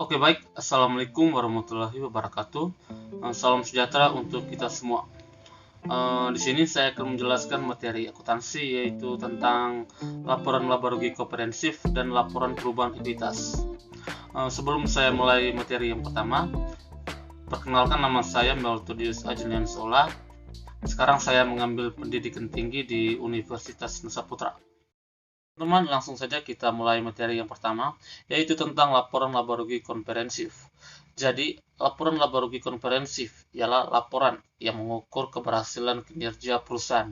Oke, baik. Assalamualaikum warahmatullahi wabarakatuh. Salam sejahtera untuk kita semua. Di sini saya akan menjelaskan materi akuntansi, yaitu tentang laporan laba rugi komprehensif dan laporan perubahan ekuitas. Sebelum saya mulai materi yang pertama, perkenalkan, nama saya Meltodius Ajelian Sola. Sekarang saya mengambil pendidikan tinggi di Universitas Nusa Putra. Teman, langsung saja kita mulai materi yang pertama, yaitu tentang laporan laba rugi komprehensif. Jadi, laporan laba rugi komprehensif ialah laporan yang mengukur keberhasilan kinerja perusahaan.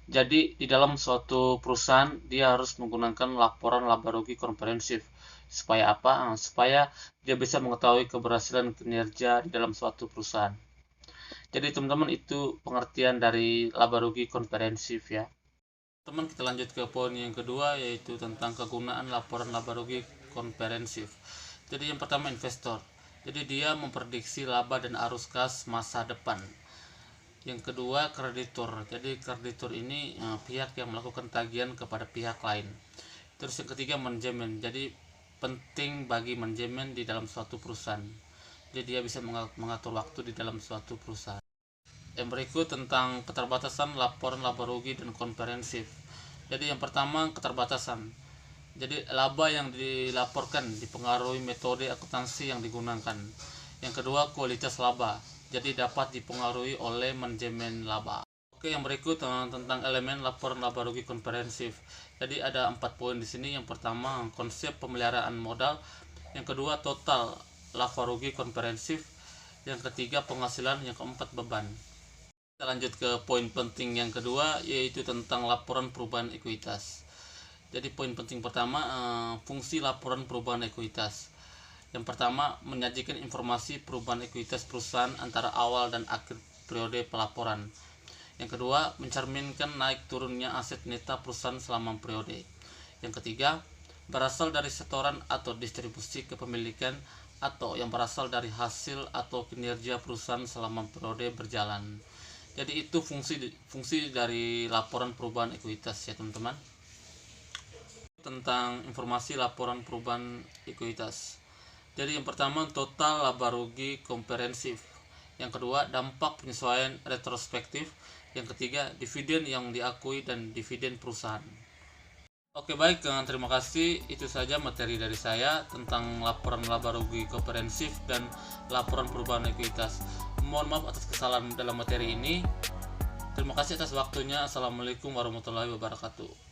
Jadi, di dalam suatu perusahaan, dia harus menggunakan laporan laba rugi komprehensif. Supaya apa? Supaya dia bisa mengetahui keberhasilan kinerja di dalam suatu perusahaan. Jadi, teman-teman, itu pengertian dari laba rugi komprehensif ya. Teman, kita lanjut ke poin yang kedua, yaitu tentang kegunaan laporan laba rugi komprehensif. Jadi yang pertama, investor. Jadi dia memprediksi laba dan arus kas masa depan. Yang kedua, kreditur. Jadi kreditur ini pihak yang melakukan tagihan kepada pihak lain. Terus yang ketiga, manajemen. Jadi penting bagi manajemen di dalam suatu perusahaan. Jadi dia bisa mengatur waktu di dalam suatu perusahaan. Yang berikut tentang keterbatasan laporan laba rugi dan komprehensif. Jadi yang pertama, keterbatasan. Jadi laba yang dilaporkan dipengaruhi metode akuntansi yang digunakan. Yang kedua, kualitas laba. Jadi dapat dipengaruhi oleh manajemen laba. Oke, yang berikut tentang elemen laporan laba rugi komprehensif. Jadi ada 4 poin di sini. Yang pertama, konsep pemeliharaan modal. Yang kedua, total laba rugi komprehensif. Yang ketiga, penghasilan. Yang keempat, beban. Kita lanjut ke poin penting yang kedua, yaitu tentang laporan perubahan ekuitas. Jadi poin penting pertama, fungsi laporan perubahan ekuitas. Yang pertama, menyajikan informasi perubahan ekuitas perusahaan antara awal dan akhir periode pelaporan. Yang kedua, mencerminkan naik turunnya aset neta perusahaan selama periode. Yang ketiga, berasal dari setoran atau distribusi kepemilikan, atau yang berasal dari hasil atau kinerja perusahaan selama periode berjalan. Jadi itu fungsi dari laporan perubahan ekuitas ya teman-teman. Tentang informasi laporan perubahan ekuitas. Jadi yang pertama, total laba rugi komprehensif. Yang kedua, dampak penyesuaian retrospektif. Yang ketiga, dividen yang diakui dan dividen perusahaan. Oke, baik, terima kasih. Itu saja materi dari saya tentang laporan laba rugi komprehensif dan laporan perubahan ekuitas. Mohon maaf atas kesalahan dalam materi ini. Terima kasih atas waktunya. Assalamualaikum warahmatullahi wabarakatuh.